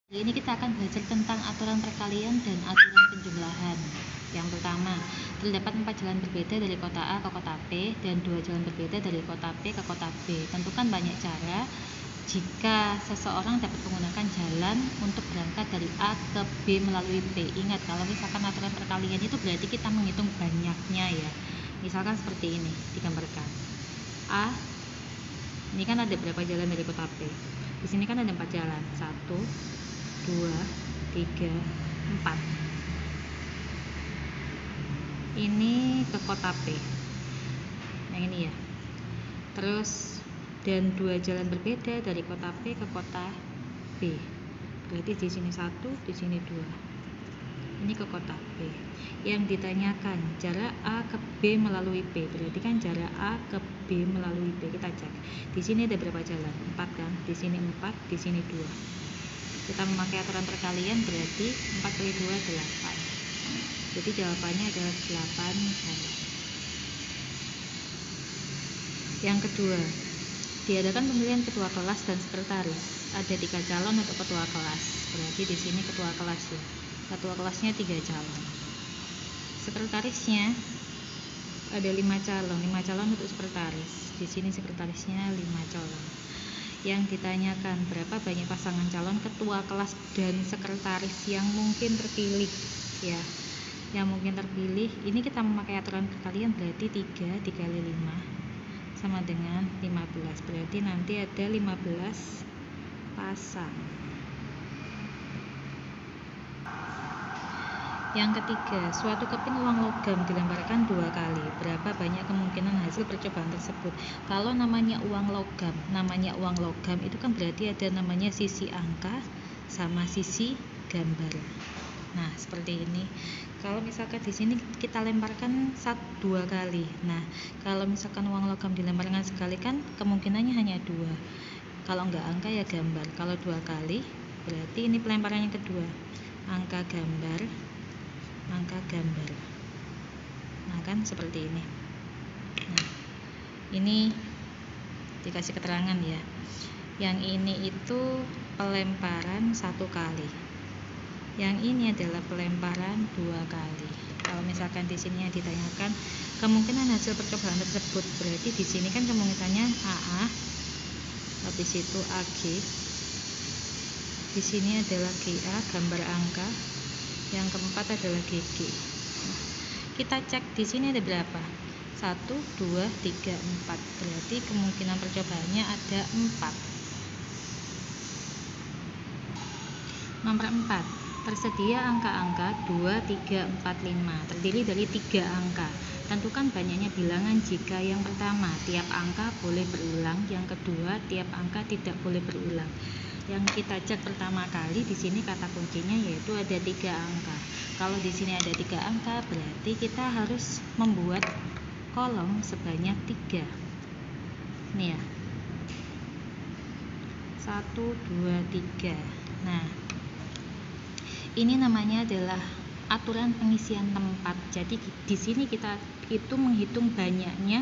Kali ini kita akan belajar tentang aturan perkalian dan aturan penjumlahan. Yang pertama, terdapat 4 jalan berbeda dari kota A ke kota P dan 2 jalan berbeda dari kota P ke kota B. Tentukan banyak cara jika seseorang dapat menggunakan jalan untuk berangkat dari A ke B melalui P. Ingat, kalau misalkan aturan perkalian itu berarti kita menghitung banyaknya ya. Misalkan seperti ini digambarkan. A, ini kan ada berapa jalan dari kota P? Di sini kan ada 4 jalan. 1, 2, 3, 4. Ini ke kota P. Yang ini ya. Terus dan 2 jalan berbeda dari kota P ke kota B. Berarti di sini 1, di sini 2. Ini ke kota B. Yang ditanyakan jarak A ke B melalui P. Berarti kan jarak A ke B melalui P. Kita cek. Di sini ada berapa jalan? 4 kan? Di sini 4, di sini 2. Kita memakai aturan perkalian berarti 4 kali 2 8. Jadi jawabannya adalah 8 jalan. Yang kedua, diadakan pemilihan ketua kelas dan sekretaris. Ada 3 calon untuk ketua kelas. Berarti di sini ketua kelas ya. Ketua kelasnya 3 calon. Sekretarisnya ada 5 calon. 5 calon untuk sekretaris. Di sini sekretarisnya 5 calon. Yang ditanyakan berapa banyak pasangan calon ketua kelas dan sekretaris yang mungkin terpilih ya. Yang mungkin terpilih, ini kita memakai aturan perkalian berarti 3 dikali 5 sama dengan 15. Berarti nanti ada 15 pasang. Yang ketiga, suatu keping uang logam dilemparkan 2 kali. Berapa banyak kemungkinan hasil percobaan tersebut? Kalau namanya uang logam itu kan berarti ada namanya sisi angka sama sisi gambar. Nah, seperti ini. Kalau misalkan di sini kita lemparkan 2 kali. Nah, kalau misalkan uang logam dilemparkan sekali kan kemungkinannya hanya 2. Kalau enggak angka ya gambar. Kalau 2 kali berarti ini pelemparan yang kedua. Angka gambar. Nah, kan seperti ini. Nah, ini dikasih keterangan ya. Yang ini itu pelemparan 1 kali. Yang ini adalah pelemparan 2 kali. Kalau misalkan di sini ditanyakan kemungkinan hasil percobaan tersebut, berarti di sini kan kemungkinannya AA, habis itu AG. Di sini adalah GA, gambar angka. Yang keempat adalah GG. Kita cek di sini ada berapa? 1, 2, 3, 4. Berarti kemungkinan percobaannya ada 4. Nomor 4. Tersedia angka-angka 2, 3, 4, 5. Terdiri dari 3 angka. Tentukan banyaknya bilangan jika yang pertama tiap angka boleh berulang, yang kedua tiap angka tidak boleh berulang. Yang kita cek pertama kali di sini kata kuncinya yaitu ada 3 angka. Kalau di sini ada 3 angka berarti kita harus membuat kolom sebanyak 3. Ini ya. 1, 2, 3. Nah, ini namanya adalah aturan pengisian tempat. Jadi di sini kita itu menghitung banyaknya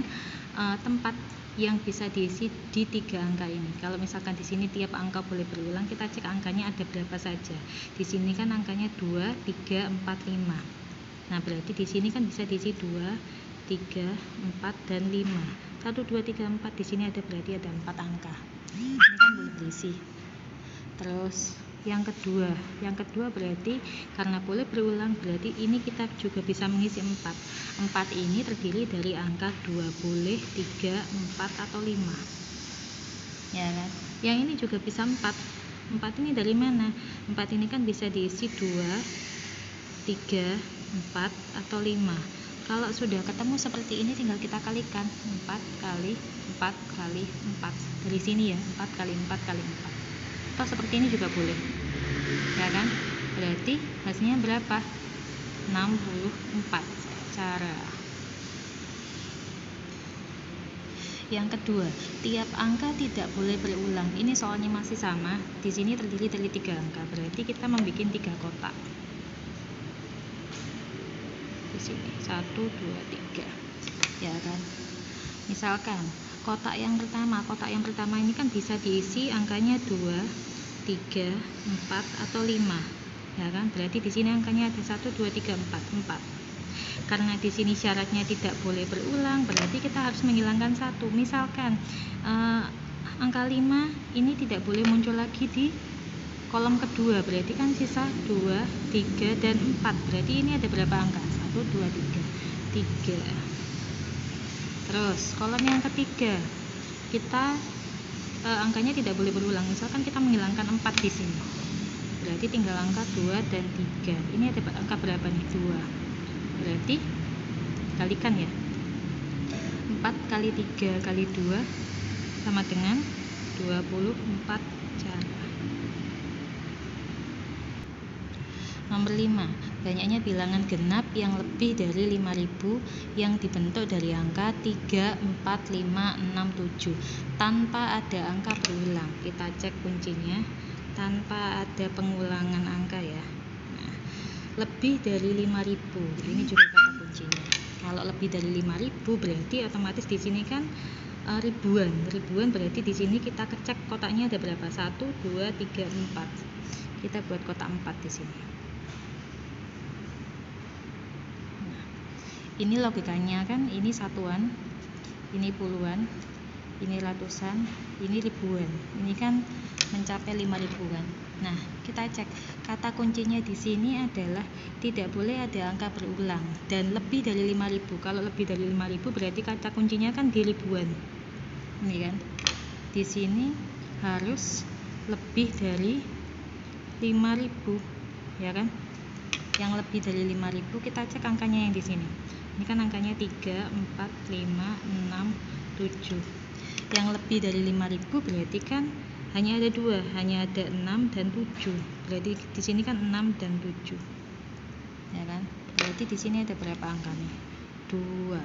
tempat yang bisa diisi di 3 angka ini. Kalau misalkan di sini tiap angka boleh berulang, kita cek angkanya ada berapa saja. Di sini kan angkanya 2, 3, 4, 5. Nah, berarti di sini kan bisa diisi 2, 3, 4 dan 5. 1, 2, 3, 4 di sini ada berarti ada 4 angka. Ini kan boleh diisi. Terus yang kedua berarti karena boleh berulang berarti ini kita juga bisa mengisi 4. 4 ini terdiri dari angka 2 boleh, 3, 4 atau 5. Ya kan? Yang ini juga bisa 4. 4 ini dari mana? 4 ini kan bisa diisi 2, 3, 4 atau 5. Kalau sudah ketemu seperti ini tinggal kita kalikan 4 kali 4 kali 4. Dari sini ya, 4 kali 4 kali 4. Atau seperti ini juga boleh. Ya kan? Berarti hasilnya berapa? 64 cara. Yang kedua, tiap angka tidak boleh berulang. Ini soalnya masih sama. Di sini terdiri dari 3 angka. Berarti kita membuat 3 kotak. Di sini 1, 2, 3. Ya kan? Misalkan kotak yang pertama ini kan bisa diisi angkanya 2, 3, 4 atau 5. Ya kan? Berarti di sini angkanya ada 1 2 3 4, 4. Karena di sini syaratnya tidak boleh berulang, berarti kita harus menghilangkan 1. Misalkan angka 5 ini tidak boleh muncul lagi di kolom kedua, berarti kan sisa 2, 3 dan 4. Berarti ini ada berapa angka? 1 2 3. 3. Terus kolom yang ketiga, kita angkanya tidak boleh berulang. Misalkan kita menghilangkan 4 di sini. Berarti tinggal angka 2 dan 3. Ini ada angka berapa nih? 2. Berarti kalikan ya. 4 kali 3 kali 2 sama dengan 24 cara. Nomor 5, banyaknya bilangan genap yang lebih dari 5.000 yang dibentuk dari angka 3, 4, 5, 6, 7 tanpa ada angka berulang. Kita cek kuncinya, tanpa ada pengulangan angka ya. Nah, lebih dari 5.000, ini juga kata kuncinya. Kalau lebih dari 5.000 berarti otomatis di sini kan ribuan berarti di sini kita cek kotaknya ada berapa? 1, 2, 3, 4. Kita buat kotak 4 di sini. Ini logikanya kan, ini satuan, ini puluhan, ini ratusan, ini ribuan. Ini kan mencapai 5.000 kan. Nah, kita cek kata kuncinya di sini adalah tidak boleh ada angka berulang dan lebih dari 5.000. Kalau lebih dari 5.000 berarti kata kuncinya kan di ribuan. Ini kan. Di sini harus lebih dari 5.000, ya kan? Yang lebih dari 5.000 kita cek angkanya yang di sini. Ini kan angkanya 3, 4, 5, 6, 7. Yang lebih dari 5.000 berarti kan hanya ada 2, hanya ada 6 dan 7. Berarti di sini kan 6 dan 7. Ya kan? Berarti di sini ada berapa angka nih? 2.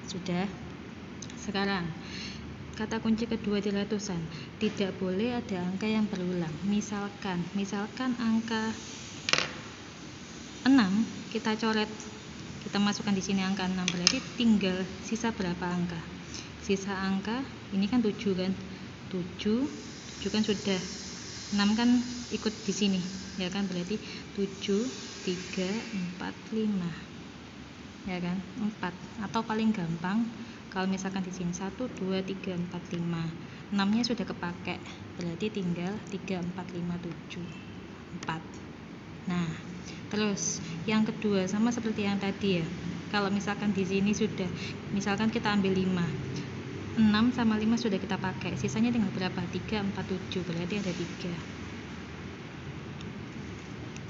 Sudah. Sekarang kata kunci kedua di ratusan, tidak boleh ada angka yang berulang. Misalkan angka 6 kita coret, kita masukkan di sini angka 6, berarti tinggal sisa berapa angka? Sisa angka ini kan 7 kan? 7 kan sudah, 6 kan ikut di sini, ya kan? Berarti 7, 3, 4, 5. Ya kan? 4. Atau paling gampang kalau misalkan di sini 1, 2, 3, 4, 5. 6-nya sudah kepakai, berarti tinggal 3, 4, 5, 7, 4. Nah, terus yang kedua sama seperti yang tadi ya. Kalau misalkan di sini sudah, misalkan kita ambil 5, 6 sama 5 sudah kita pakai, sisanya tinggal berapa? 3, 4, 7, berarti ada 3.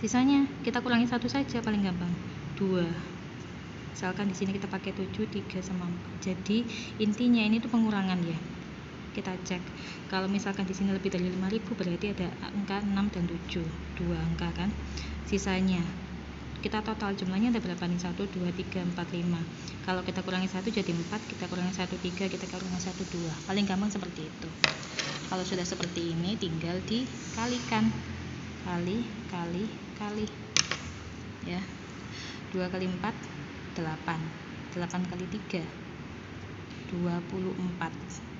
Sisanya kita kurangi 1 saja paling gampang, 2. Misalkan di sini kita pakai 7, 3 sama 4. Jadi intinya ini tuh pengurangan ya. Kita cek. Kalau misalkan di sini lebih dari 5.000 berarti ada angka 6 dan 7, 2 angka kan. Sisanya kita total jumlahnya ada berapa nih? 1, 2, 3, 4, 5. Kalau kita kurangi 1 jadi 4, kita kurangi 1, 3, kita kurangi 1, 2. Paling gampang seperti itu. Kalau sudah seperti ini tinggal dikalikan. Kali ya. 2 kali 4 8. 8 kali 3 24.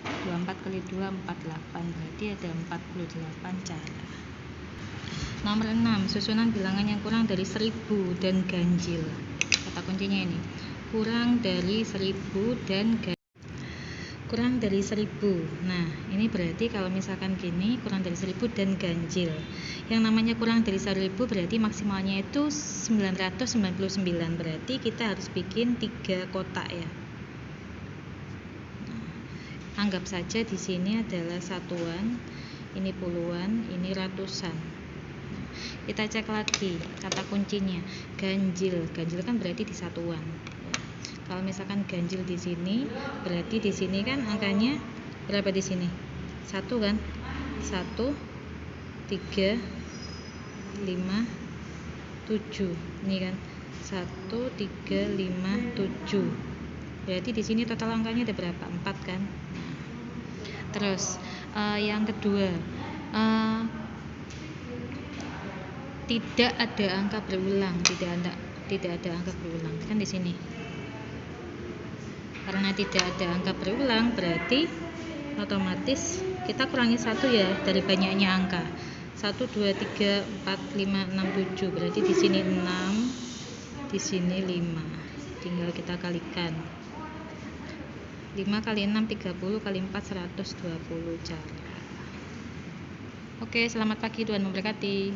24 kali 2 48, berarti ada 48 cara. Nomor 6, susunan bilangan yang kurang dari 1000 dan ganjil. Kata kuncinya ini, kurang dari 1000 dan ganjil. Kurang dari 1000. Nah, ini berarti kalau misalkan gini, kurang dari 1000 dan ganjil. Yang namanya kurang dari 1000 berarti maksimalnya itu 999. Berarti kita harus bikin 3 kotak ya. Anggap saja di sini adalah satuan, ini puluhan, ini ratusan. Kita cek lagi kata kuncinya, ganjil. Ganjil kan berarti di satuan. Kalau misalkan ganjil di sini, berarti di sini kan angkanya berapa di sini? 1 kan? 1, 3, 5, 7. Ini kan 1, 3, 5, 7. Berarti di sini total angkanya ada berapa? 4 kan? Terus yang kedua, tidak ada angka berulang, tidak ada angka berulang kan di sini. Karena tidak ada angka berulang berarti otomatis kita kurangi 1 ya dari banyaknya angka. 1 2 3 4 5 6 7, berarti di sini 6, di sini 5. Tinggal kita kalikan. 5 kali 6 30, kali 4 120 cara. Oke, selamat pagi, Tuhan memberkati.